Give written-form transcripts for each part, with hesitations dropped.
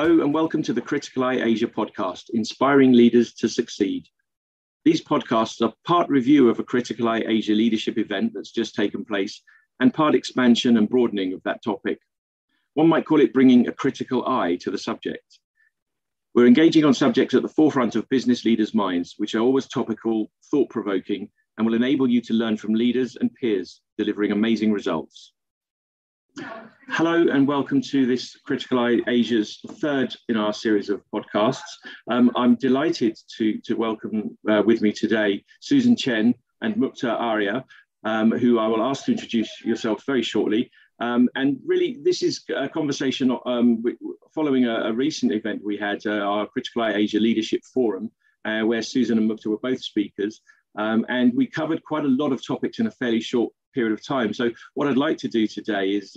Hello and welcome to the Criticaleye Asia podcast, inspiring leaders to succeed. These podcasts are part review of a Criticaleye Asia leadership event that's just taken place and part expansion and broadening of that topic. One might call it bringing a critical eye to the subject. We're engaging on subjects at the forefront of business leaders' minds, which are always topical, thought-provoking, and will enable you to learn from leaders and peers delivering amazing results. Hello and welcome to this Criticaleye Asia's third in our series of podcasts. I'm delighted to welcome with me today Susan Chen and Mukta Arya, who I will ask to introduce yourselves very shortly. And really, this is a conversation following a recent event we had, our Criticaleye Asia Leadership Forum, where Susan and Mukta were both speakers. And we covered quite a lot of topics in a fairly short period of time. So what I'd like to do today is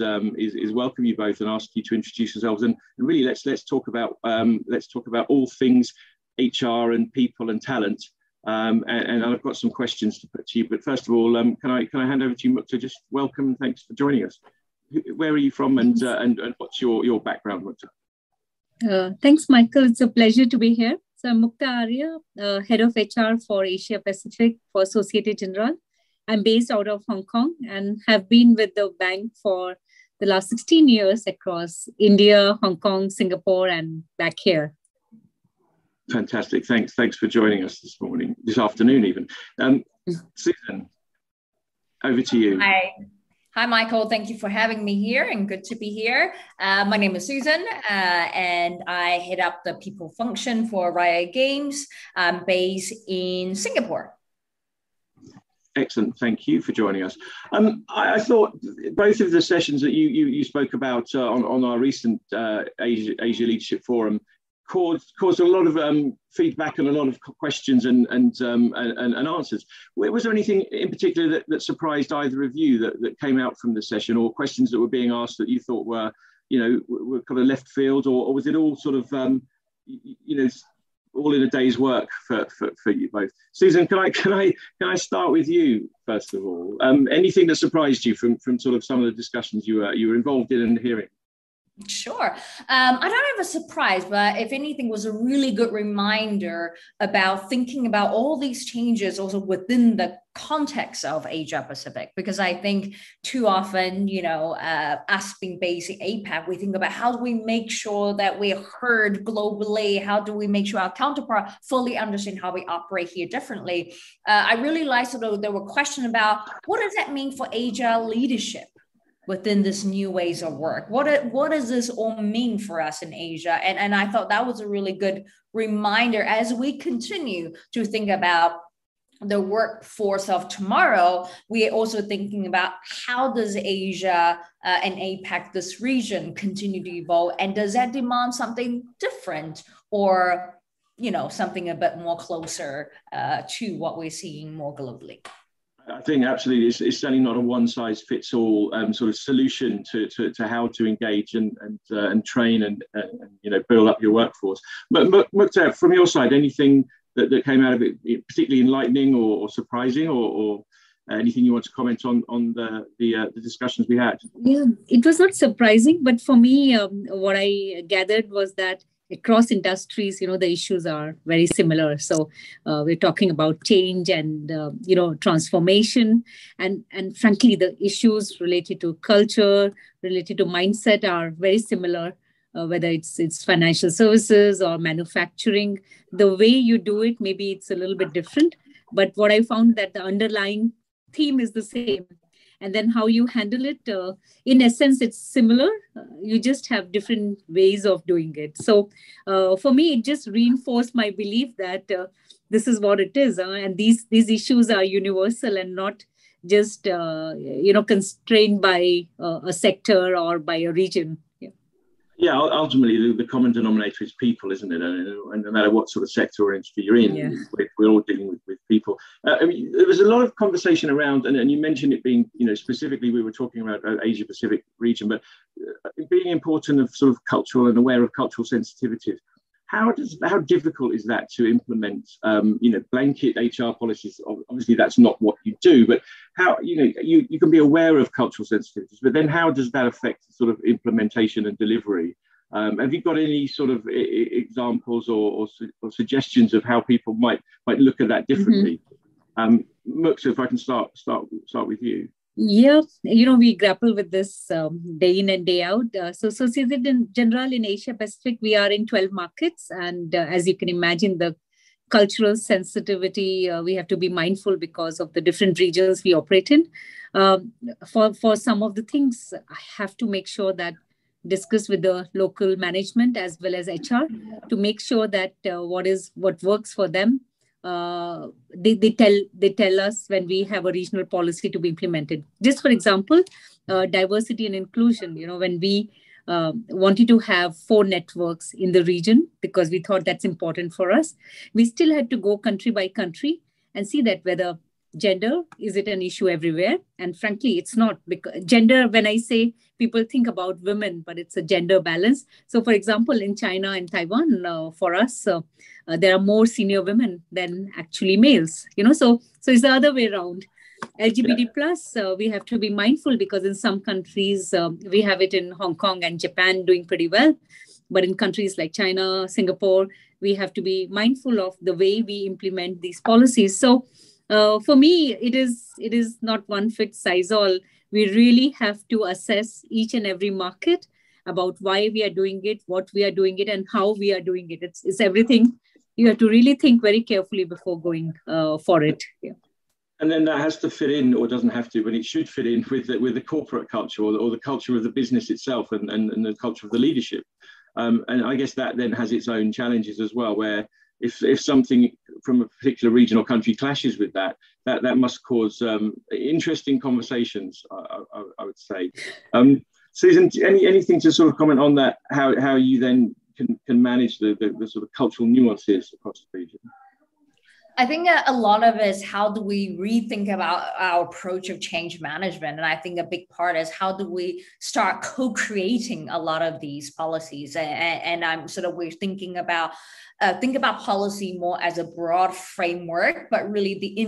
welcome you both and ask you to introduce yourselves, and really let's talk about all things HR and people and talent. And I've got some questions to put to you. But first of all, can I hand over to you, Mukta? Just welcome and thanks for joining us. Where are you from, and what's your background, Mukta? Thanks, Michael. It's a pleasure to be here. So I'm Mukta Arya, Head of HR for Asia Pacific for Société Générale. I'm based out of Hong Kong and have been with the bank for the last 16 years across India, Hong Kong, Singapore, and back here. Fantastic. Thanks for joining us this afternoon even. Susan, over to you. Hi, Michael. Thank you for having me here and good to be here. My name is Susan and I head up the people function for Riot Games. I'm based in Singapore. Excellent. Thank you for joining us. I thought both of the sessions that you spoke about on our recent Asia Leadership Forum caused a lot of feedback and a lot of questions and answers. Was there anything in particular that surprised either of you that came out from the session, or questions that were being asked that you thought were kind of left field, or was it all sort of all in a day's work for you both? Susan, can I start with you first of all? Anything that surprised you from sort of some of the discussions you were involved in and hearing? Sure. I don't have a surprise, but if anything, was a really good reminder about thinking about all these changes also within the context of Asia Pacific, because I think too often, us being based in APAC, we think about how do we make sure that we're heard globally? How do we make sure our counterpart fully understand how we operate here differently? I really like there were questions about what does that mean for Asia leadership within this new ways of work? What does this all mean for us in Asia? And I thought that was a really good reminder as we continue to think about the workforce of tomorrow. We are also thinking about how does Asia and APAC, this region, continue to evolve, and does that demand something different, or something a bit more closer to what we're seeing more globally? I think absolutely, it's certainly not a one-size-fits-all sort of solution to how to engage and train and build up your workforce. But Mukta, from your side, anything that came out of it particularly enlightening or surprising, or anything you want to comment on the discussions we had? Yeah, it was not surprising, but for me, what I gathered was that across industries, the issues are very similar. So we're talking about change and, transformation. And frankly, the issues related to culture, related to mindset are very similar, whether it's financial services or manufacturing. The way you do it, maybe it's a little bit different. But what I found that the underlying theme is the same. And then how you handle it, in essence, it's similar. You just have different ways of doing it. So for me, it just reinforced my belief that this is what it is. And these issues are universal and not just, constrained by a sector or by a region. Yeah, ultimately, the common denominator is people, isn't it? And no matter what sort of sector or industry you're in, we're all dealing with people. There was a lot of conversation around, and you mentioned it being, specifically we were talking about Asia Pacific region, but being important of sort of cultural and aware of cultural sensitivities. How difficult is that to implement, blanket HR policies? Obviously, that's not what you do, but how, you can be aware of cultural sensitivities, but then how does that affect sort of implementation and delivery Have you got any sort of examples or suggestions of how people might look at that differently? Mukta, if I can start with you. Yeah, we grapple with this day in and day out. So Société Générale in Asia Pacific, we are in 12 markets. And as you can imagine, the cultural sensitivity, we have to be mindful because of the different regions we operate in. For some of the things, I have to make sure that discuss with the local management as well as HR to make sure that what works for them. They tell us when we have a regional policy to be implemented. Just for example, diversity and inclusion. When we wanted to have 4 networks in the region because we thought that's important for us, we still had to go country by country and see that whether gender, is it an issue everywhere? And frankly, it's not, because gender, when I say, people think about women, but it's a gender balance. So for example, in China and Taiwan, for us, there are more senior women than actually males, so it's the other way around. LGBT plus, we have to be mindful because in some countries, we have it in Hong Kong and Japan doing pretty well. But in countries like China, Singapore, we have to be mindful of the way we implement these policies. So for me, it is not one fit size all. We really have to assess each and every market about why we are doing it, what we are doing it, and how we are doing it. It's everything. You have to really think very carefully before going for it. Yeah. And then that has to fit in, or doesn't have to, but it should fit in with the corporate culture or the culture of the business itself and the culture of the leadership. And I guess that then has its own challenges as well, where if something from a particular region or country clashes with that must cause interesting conversations, I would say. Susan, anything to sort of comment on that, how you then can manage the sort of cultural nuances across the region? I think a lot of it is how do we rethink about our approach of change management? And I think a big part is how do we start co-creating a lot of these policies? And I'm we're thinking about policy more as a broad framework, but really the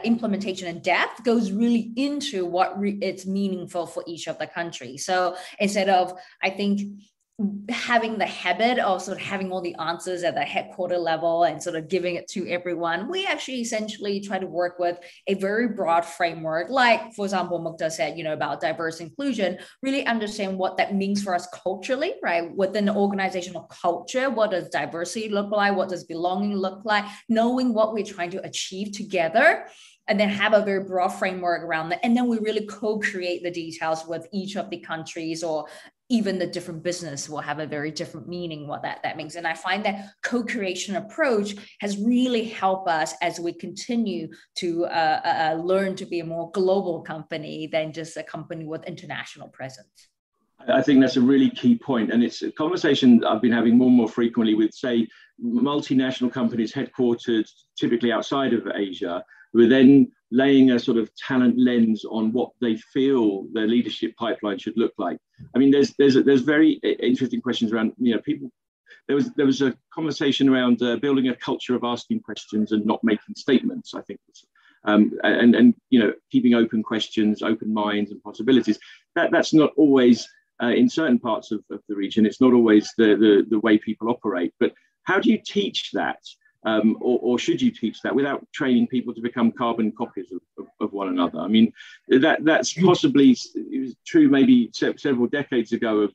implementation and depth goes really into what it's meaningful for each of the countries. So instead of, I think, having the habit of sort of having all the answers at the headquarter level and sort of giving it to everyone, we actually essentially try to work with a very broad framework. Like, for example, Mukta said, about diverse inclusion, really understand what that means for us culturally, right? Within the organizational culture, what does diversity look like? What does belonging look like? Knowing what we're trying to achieve together, and then have a very broad framework around that. And then we really co-create the details with each of the countries, or even the different business will have a very different meaning what that means. And I find that co-creation approach has really helped us as we continue to learn to be a more global company than just a company with international presence. I think that's a really key point. And it's a conversation I've been having more and more frequently with, say, multinational companies headquartered typically outside of Asia, who are then laying a sort of talent lens on what they feel their leadership pipeline should look like. I mean, there's very interesting questions around, people. There was a conversation around building a culture of asking questions and not making statements, I think. And keeping open questions, open minds and possibilities. That's not always in certain parts of the region. It's not always the way people operate. But how do you teach that? Or should you teach that without training people to become carbon copies of one another? I mean, that's possibly true maybe several decades ago of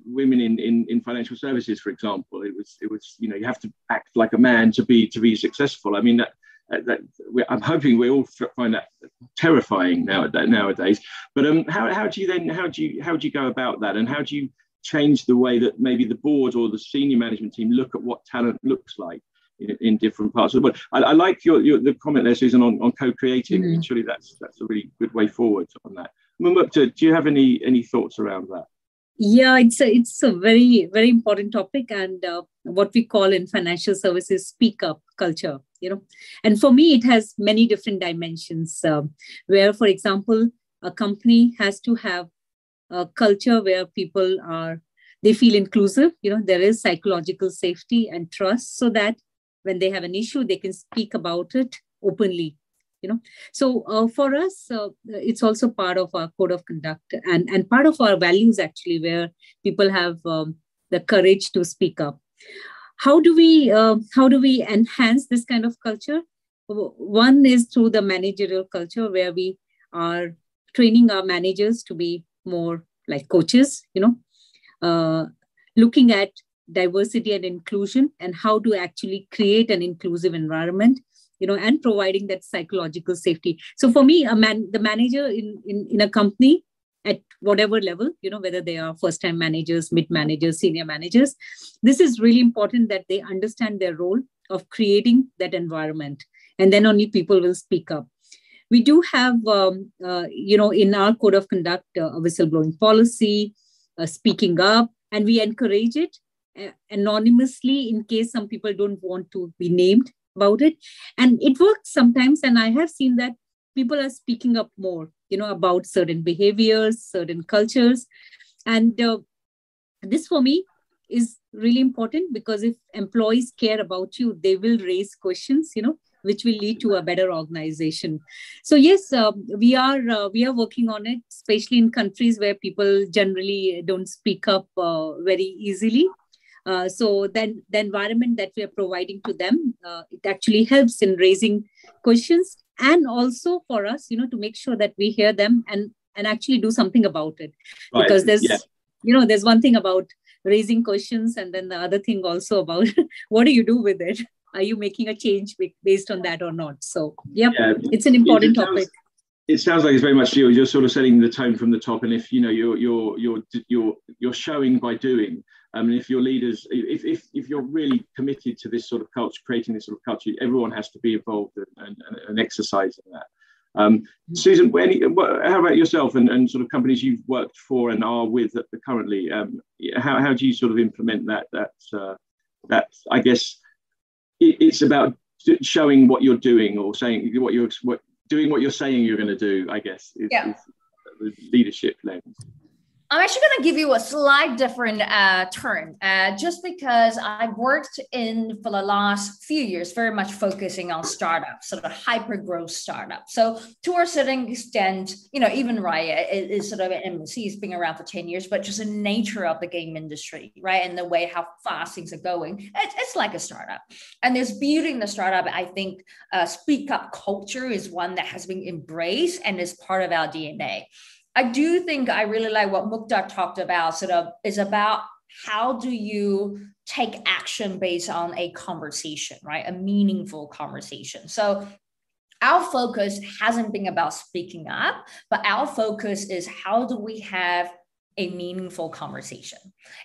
women in financial services, for example. It was you have to act like a man to be successful. I mean, I'm hoping we all find that terrifying nowadays. But how do you go about that, and how do you change the way that maybe the board or the senior management team look at what talent looks like in different parts of the world? I like the comment there, Susan, on co-creating. Mm-hmm. Surely that's a really good way forward on that. Mukta, do you have any thoughts around that? Yeah, it's a very, very important topic, and what we call in financial services speak up culture, And for me, it has many different dimensions where, for example, a company has to have a culture where people they feel inclusive, there is psychological safety and trust, so that when they have an issue, they can speak about it openly, So for us, it's also part of our code of conduct and part of our values, actually, where people have the courage to speak up. How do we enhance this kind of culture? One is through the managerial culture, where we are training our managers to be more like coaches, looking at diversity and inclusion and how to actually create an inclusive environment, and providing that psychological safety. So for me, the manager in a company at whatever level, whether they are first-time managers, mid-managers, senior managers, this is really important that they understand their role of creating that environment. And then only people will speak up. We do have, in our code of conduct, a whistleblowing policy, speaking up, and we encourage it anonymously in case some people don't want to be named about it. And it works sometimes. And I have seen that people are speaking up more, about certain behaviors, certain cultures. And this for me is really important, because if employees care about you, they will raise questions, which will lead to a better organization. So yes, we are working on it, especially in countries where people generally don't speak up very easily. So then the environment that we are providing to them, it actually helps in raising questions, and also for us, to make sure that we hear them and actually do something about it. Right. Because there's one thing about raising questions, and then the other thing also about what do you do with it? Are you making a change based on that or not? So it's an important topic. It sounds like it's very much you're sort of setting the tone from the top, and if you're showing by doing. And if your leaders, if you're really committed to this sort of culture, creating this sort of culture, everyone has to be involved and exercising that. Susan, how about yourself and sort of companies you've worked for and are with currently? How do you sort of implement that? That I guess it's about showing what you're doing, or saying doing what you're saying you're going to do. I guess is the leadership lens. I'm actually going to give you a slight different turn, just because I've worked for the last few years, very much focusing on startups, sort of hyper growth startups. So to a certain extent, even Riot is sort of an MNC, it's been around for 10 years, but just the nature of the game industry, right? And the way how fast things are going, it's like a startup. And there's beauty in the startup. I think speak up culture is one that has been embraced and is part of our DNA. I do think I really like what Mukta talked about, is about how do you take action based on a conversation, right? A meaningful conversation. So our focus hasn't been about speaking up, but our focus is how do we have a meaningful conversation?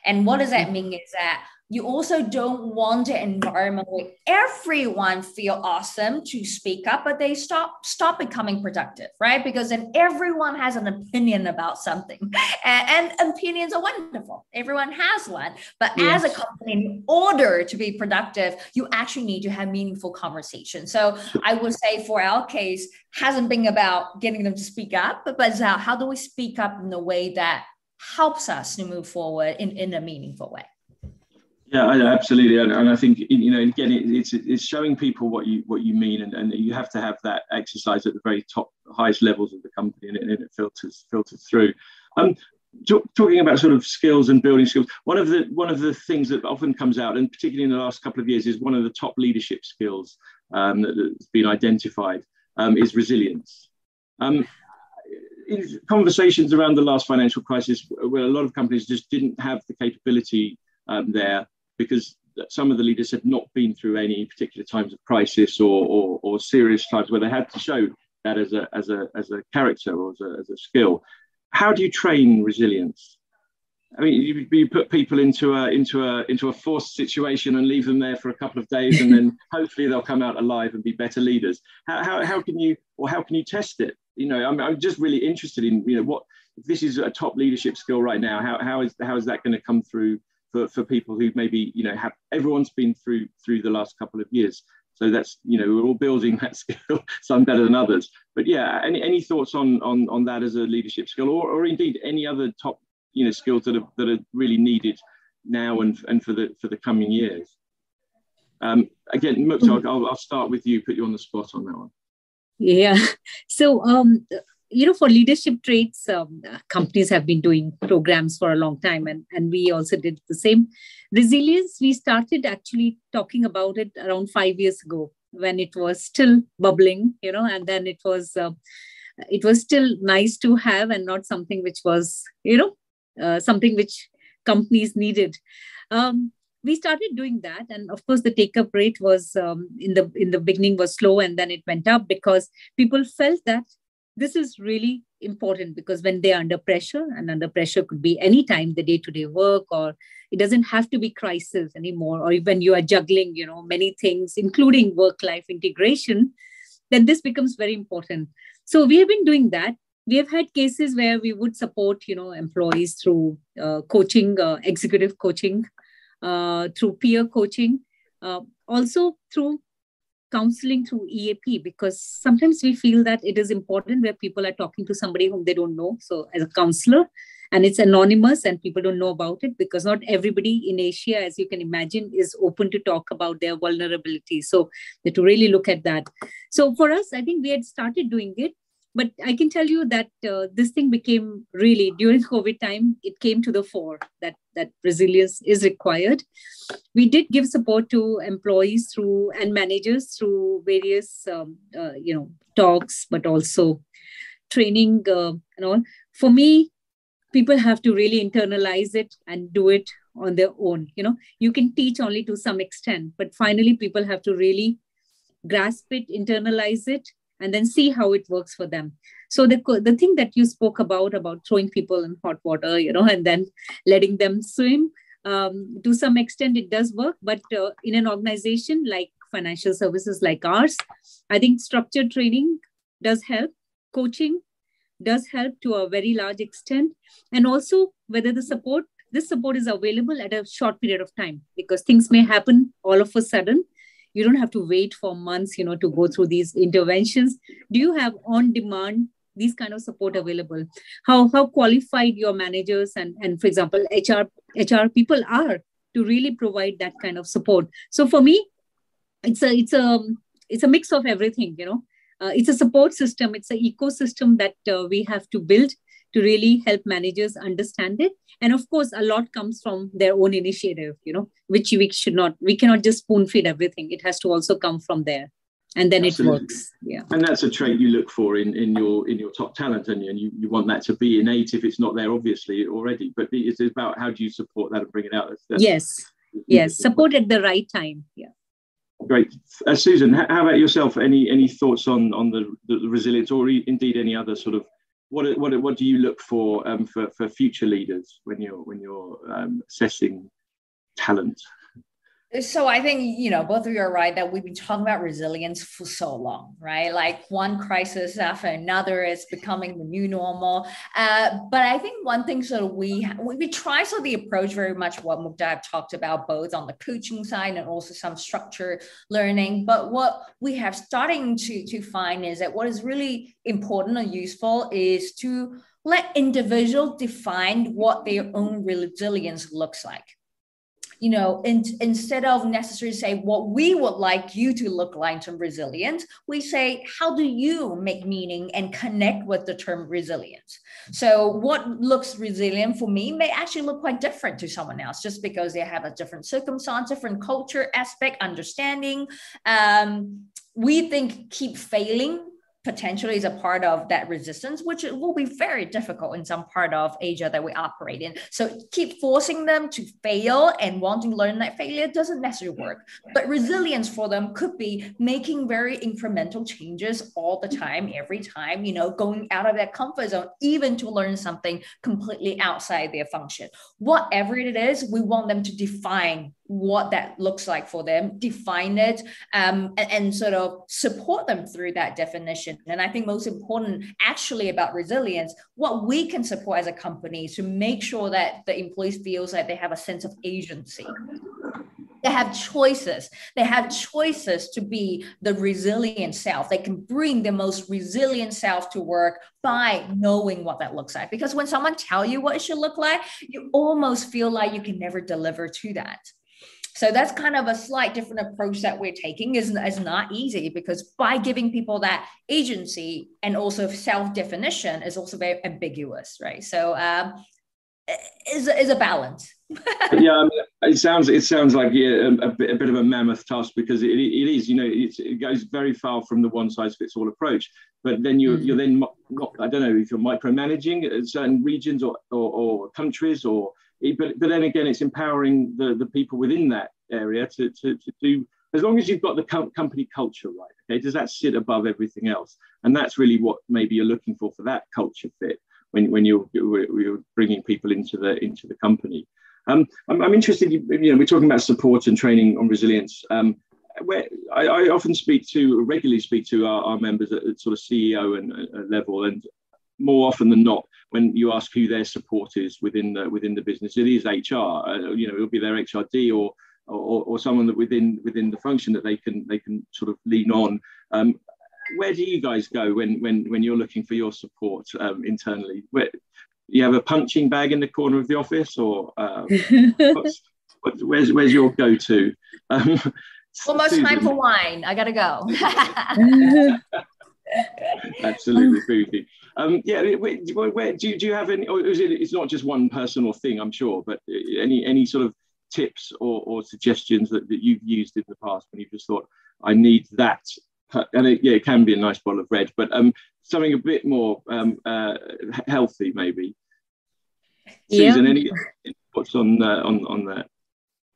And what does that mean is that you also don't want an environment where everyone feel awesome to speak up, but they stop becoming productive, right? Because then everyone has an opinion about something, and opinions are wonderful. Everyone has one, but as a company, in order to be productive, you actually need to have meaningful conversation. So I would say for our case, hasn't been about getting them to speak up, but it's how do we speak up in a way that helps us to move forward in a meaningful way. Yeah, absolutely, and I think again, it's showing people what you mean, and you have to have that exercise at the very highest levels of the company, and it filters through. Talking about sort of skills and building skills, one of the things that often comes out, and particularly in the last couple of years, is one of the top leadership skills that's been identified is resilience. In conversations around the last financial crisis, where a lot of companies just didn't have the capability there, because some of the leaders had not been through any particular times of crisis or serious times where they had to show that as a character or as a skill. How do you train resilience? I mean, you put people into a forced situation and leave them there for a couple of days, and then hopefully they'll come out alive and be better leaders. How can you test it? I'm just really interested in what if this is a top leadership skill right now. How is that going to come through for people who maybe everyone's been through the last couple of years, so that's we're all building that skill, some better than others, but any thoughts on that as a leadership skill, or indeed any other top skills that are really needed now and for the coming years? Again, Mukta, I'll start with you, put you on the spot on that one. Yeah. So, for leadership traits, companies have been doing programs for a long time, and we also did the same. Resilience, we started actually talking about it around 5 years ago when it was still bubbling, and then it was still nice to have and not something which was, something which companies needed. We started doing that, and of course the take up rate was in the beginning was slow, and then it went up because people felt that this is really important, because when they're under pressure, and under pressure could be any time, the day-to-day work, or it doesn't have to be crisis anymore, or when you are juggling many things including work-life integration, then this becomes very important. So we have been doing that. We have had cases where we would support employees through coaching, executive coaching, through peer coaching, also through counseling through EAP, because sometimes we feel that it is important where people are talking to somebody whom they don't know. So as a counselor, and it's anonymous and people don't know about it, because not everybody in Asia, as you can imagine, is open to talk about their vulnerability. So they have to really look at that. So for us, I think we had started doing it. But I can tell you that this thing became really, during COVID time, it came to the fore that resilience is required. We did give support to employees and managers through various, talks, but also training and all. For me, people have to really internalize it and do it on their own. You can teach only to some extent, but finally people have to really grasp it, internalize it, and then see how it works for them. So the thing that you spoke about throwing people in hot water, and then letting them swim, to some extent it does work. But in an organization like financial services like ours, I think structured training does help. Coaching does help to a very large extent. And also whether this support is available at a short period of time, because things may happen all of a sudden. You don't have to wait for months, to go through these interventions. Do you have on demand these kind of support available? How qualified your managers and for example, HR people are to really provide that kind of support? So for me, it's a mix of everything, it's a support system. It's an ecosystem that we have to build to really help managers understand it. And of course, a lot comes from their own initiative, which we cannot just spoon feed everything. It has to also come from there. And then Absolutely. It works. Yeah. And that's a trait you look for in your top talent, and you want that to be innate if it's not there, obviously, already. But it's about how do you support that and bring it out? Yes. Support at the right time. Yeah. Great. Susan, how about yourself? Any thoughts on the resilience, or indeed any other sort of what do you look for future leaders when you're assessing talent? So I think, both of you are right that we've been talking about resilience for so long, right? Like one crisis after another is becoming the new normal. But I think one thing we try the approach very much what Mukta talked about, both on the coaching side and also some structured learning. But what we have starting to find is that what is really important or useful is to let individuals define what their own resilience looks like. Instead of necessarily say what we would like you to look like in terms of resilience, we say, how do you make meaning and connect with the term resilience? So what looks resilient for me may actually look quite different to someone else, just because they have a different circumstance, different culture aspect, understanding. We think keep failing potentially is a part of that resistance, which will be very difficult in some part of Asia that we operate in. So keep forcing them to fail and wanting to learn that failure doesn't necessarily work. But resilience for them could be making very incremental changes all the time, every time, going out of their comfort zone, even to learn something completely outside their function. Whatever it is, we want them to define what that looks like for them, define it, and sort of support them through that definition. And I think most important actually about resilience, what we can support as a company is to make sure that the employees feels like they have a sense of agency. They have choices. They have choices to be the resilient self. They can bring the most resilient self to work by knowing what that looks like. Because when someone tells you what it should look like, you almost feel like you can never deliver to that. So that's kind of a slight different approach that we're taking. Is not easy, because by giving people that agency and also self-definition is also very ambiguous, right? So is a balance. Yeah, I mean, it sounds like a bit of a mammoth task, because it is, it goes very far from the one size fits all approach. But then you're then not, I don't know if you're micromanaging certain regions or countries, but then again, it's empowering the people within that area to do, as long as you've got the company culture right. Okay, does that sit above everything else? And that's really what maybe you're looking for that culture fit when you're bringing people into the company. I'm interested, we're talking about support and training on resilience. Where I often regularly speak to our members at sort of CEO and level, and more often than not, when you ask who their support is within the business, it is HR. It'll be their HRD or someone that within the function that they can sort of lean on. Where do you guys go when you're looking for your support internally? You have a punching bag in the corner of the office, or where's your go-to? Almost Susan. Time for wine. I gotta go. Absolutely, Boothie. Where do you have any? Or it's not just one personal thing, I'm sure, but any sort of tips or suggestions that you've used in the past when you've just thought, I need that. And it can be a nice bottle of red, but something a bit more healthy, maybe. Susan, any thoughts on that?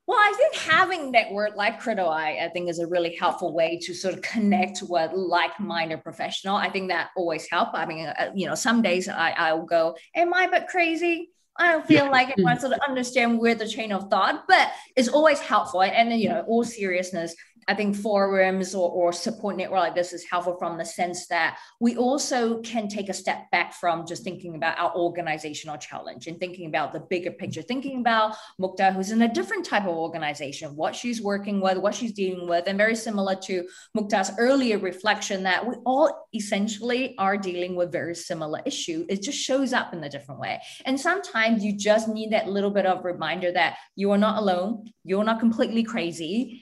Well, I think having network like Criticaleye, I think, is a really helpful way to sort of connect with like-minded professional. I think that always helps. I mean, some days I'll go, am I a bit crazy? I don't feel like it. I sort of understand where the chain of thought, but it's always helpful. And then, all seriousness, I think forums or support network like this is helpful from the sense that we also can take a step back from just thinking about our organizational challenge and thinking about the bigger picture, thinking about Mukta, who's in a different type of organization, what she's working with, what she's dealing with, and very similar to Mukta's earlier reflection that we all essentially are dealing with very similar issue. It just shows up in a different way. And sometimes you just need that little bit of reminder that you are not alone, you're not completely crazy.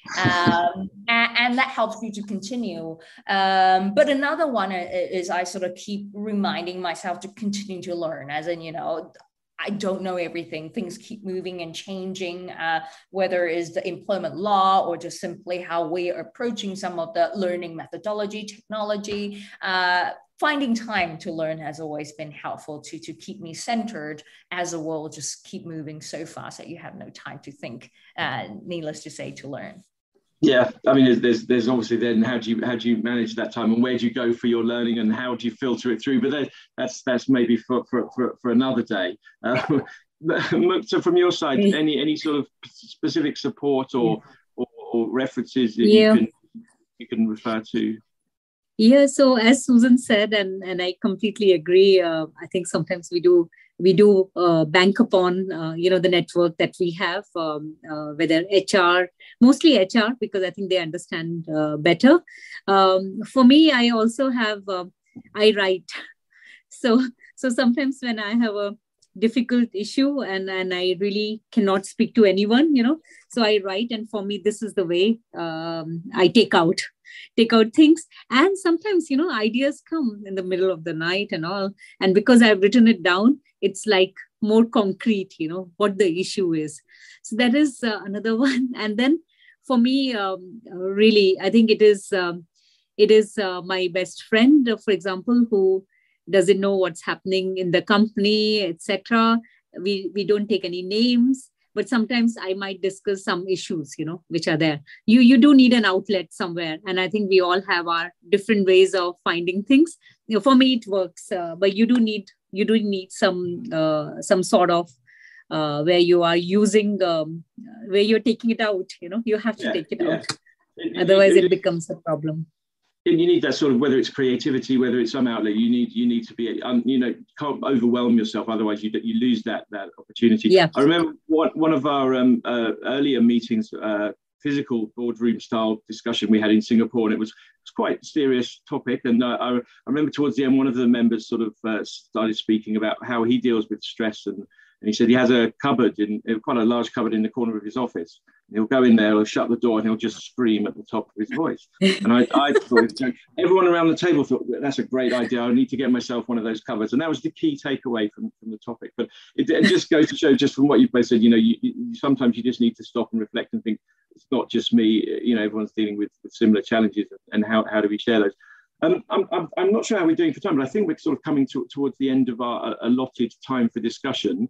And that helps you to continue. But another one is I sort of keep reminding myself to continue to learn, as in, I don't know everything. Things keep moving and changing, whether it's the employment law or just simply how we are approaching some of the learning methodology, technology. Finding time to learn has always been helpful to keep me centered, as the world just keep moving so fast that you have no time to think, needless to say, to learn. Yeah, I mean, there's obviously then how do you manage that time, and where do you go for your learning, and how do you filter it through? But that's maybe for another day. So from your side, any sort of specific support or references that you can refer to? Yeah, so as Susan said, and I completely agree. I think sometimes we do bank upon the network that we have, whether HR, mostly HR, because I think they understand better. For me, I also have I write. So sometimes when I have a difficult issue and I really cannot speak to anyone, so I write, and for me this is the way I take out things. And sometimes ideas come in the middle of the night and all, and because I've written it down, it's like more concrete, what the issue is. So that is another one. And then for me, really, I think it is my best friend, for example, who doesn't know what's happening in the company, etc. We don't take any names, but sometimes I might discuss some issues, which are there. You do need an outlet somewhere, and I think we all have our different ways of finding things. For me, it works, but you do need some sort of where you are using where you're taking it out. You have to take it out, otherwise it becomes a problem. And you need that sort of, whether it's creativity, whether it's some outlet, you need to be, can't overwhelm yourself. Otherwise you lose that opportunity. Yeah. I remember one of our earlier meetings, physical boardroom style discussion we had in Singapore, and it was quite a serious topic. And I remember towards the end, one of the members sort of started speaking about how he deals with stress, and he said he has a cupboard, quite a large cupboard in the corner of his office. He'll go in there, he'll shut the door, and he'll just scream at the top of his voice. And I thought it was a joke. Everyone around the table thought, that's a great idea. I need to get myself one of those covers. And that was the key takeaway from the topic. But it just goes to show, just from what you've both said, sometimes you just need to stop and reflect and think, it's not just me, everyone's dealing with similar challenges, and how do we share those? I'm not sure how we're doing for time, but I think we're sort of coming towards the end of our allotted time for discussion.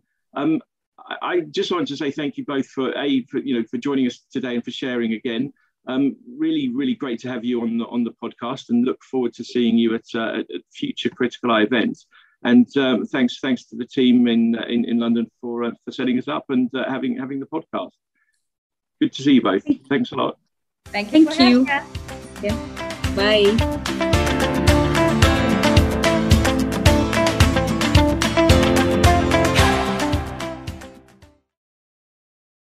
I just wanted to say thank you both for joining us today and for sharing again. Really, really great to have you on the podcast, and look forward to seeing you at future Criticaleye events. And thanks to the team in London for setting us up and having the podcast. Good to see you both. Thanks a lot. Thank you. Yeah. Bye.